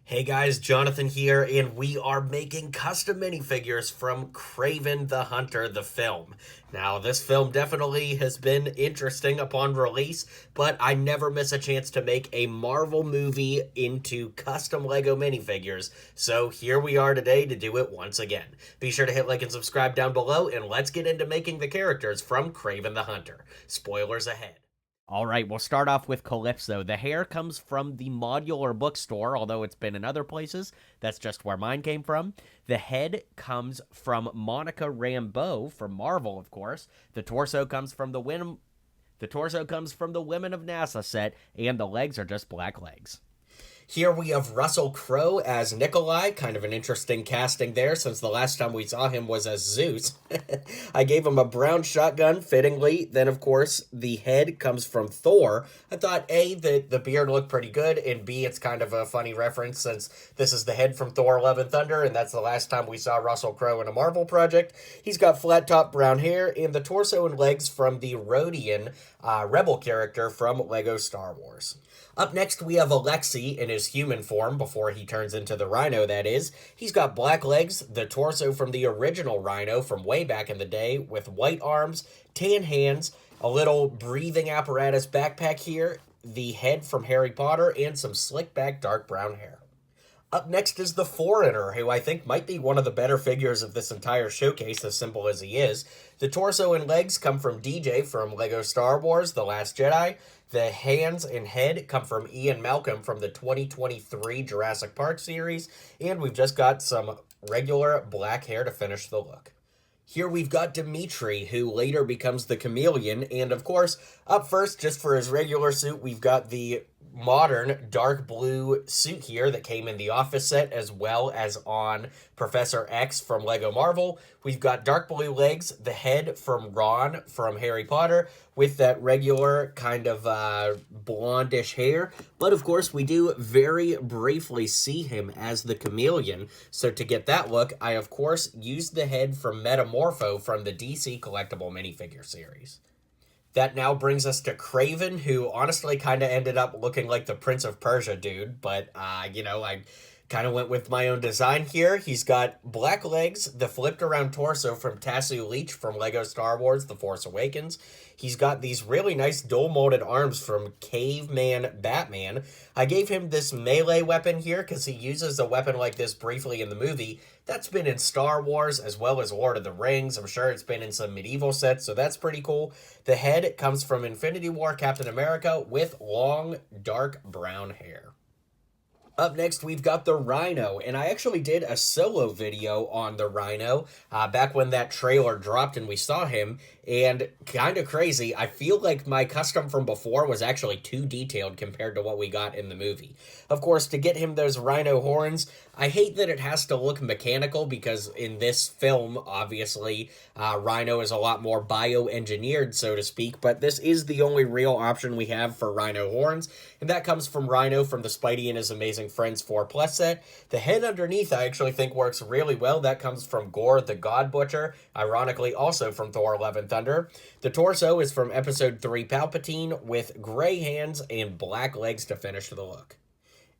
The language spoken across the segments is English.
Hey guys, Jonathan here, and we are making custom minifigures from KRAVEN the Hunter, the film. Now, this film definitely has been interesting upon release, but I never miss a chance to make a Marvel movie into custom Lego minifigures, so here we are today to do it once again. Be sure to hit like and subscribe down below, and let's get into making the characters from KRAVEN the Hunter. Spoilers ahead. All right, we'll start off with Calypso. The hair comes from the modular bookstore, although it's been in other places. That's just where mine came from. The head comes from Monica Rambeau from Marvel, of course. The torso comes from the Women of NASA set, and the legs are just black legs. Here we have Russell Crowe as Nikolai, kind of an interesting casting there since the last time we saw him was as Zeus. I gave him a brown shotgun, fittingly. Then, of course, the head comes from Thor. I thought, A, the beard looked pretty good, and B, it's kind of a funny reference since this is the head from Thor Love and Thunder, and that's the last time we saw Russell Crowe in a Marvel project. He's got flat-top brown hair, and the torso and legs from the Rhodian rebel character from Lego Star Wars. Up next, we have Alexei in his human form, before he turns into the Rhino, that is. He's got black legs, the torso from the original Rhino from way back in the day, with white arms, tan hands, a little breathing apparatus backpack here, the head from Harry Potter, and some slick back dark brown hair. Up next is the Foreigner, who I think might be one of the better figures of this entire showcase, as simple as he is. The torso and legs come from DJ from Lego Star Wars: The Last Jedi. The hands and head come from Ian Malcolm from the 2023 Jurassic Park series. And we've just got some regular black hair to finish the look. Here we've got Dimitri, who later becomes the Chameleon. And of course, up first, just for his regular suit, we've got the modern dark blue suit here that came in the Office set as well as on Professor X from Lego Marvel. We've got dark blue legs, the head from Ron from Harry Potter with that regular kind of blondish hair. But of course, we do very briefly see him as the Chameleon. So to get that look, I of course used the head from Metamorpho from the DC collectible minifigure series. That now brings us to KRAVEN, who honestly kind of ended up looking like the Prince of Persia dude, but, I kind of went with my own design here. He's got black legs, the flipped around torso from Tasu Leech from Lego Star Wars: The Force Awakens. He's got these really nice dual molded arms from Caveman Batman. I gave him this melee weapon here because he uses a weapon like this briefly in the movie. That's been in Star Wars as well as Lord of the Rings. I'm sure it's been in some medieval sets, so that's pretty cool. The head comes from Infinity War Captain America with long, dark brown hair. Up next, we've got the Rhino, and I actually did a solo video on the Rhino back when that trailer dropped and we saw him, and kind of crazy, I feel like my custom from before was actually too detailed compared to what we got in the movie. Of course, to get him those Rhino horns, I hate that it has to look mechanical because in this film, obviously, Rhino is a lot more bioengineered, so to speak, but this is the only real option we have for Rhino horns, and that comes from Rhino from the Spidey and His Amazing Friends 4+ set. The head underneath I actually think works really well. That comes from Gore the God Butcher, ironically also from Thor Love and Thunder. The torso is from Episode 3 Palpatine with gray hands and black legs to finish the look.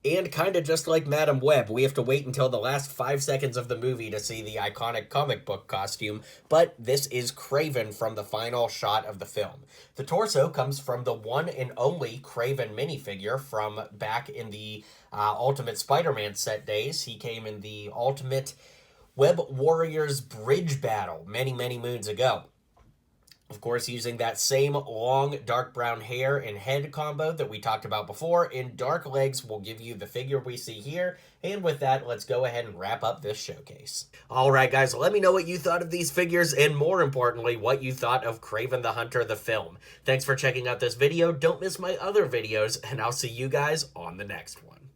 And kind of just like Madam Web, we have to wait until the last 5 seconds of the movie to see the iconic comic book costume, but this is KRAVEN from the final shot of the film. The torso comes from the one and only KRAVEN minifigure from back in the Ultimate Spider-Man set days. He came in the Ultimate Web Warriors Bridge Battle many, many moons ago. Of course, using that same long dark brown hair and head combo that we talked about before, and dark legs will give you the figure we see here. And with that, let's go ahead and wrap up this showcase. Alright guys, let me know what you thought of these figures, and more importantly, what you thought of KRAVEN the Hunter, the film. Thanks for checking out this video. Don't miss my other videos, and I'll see you guys on the next one.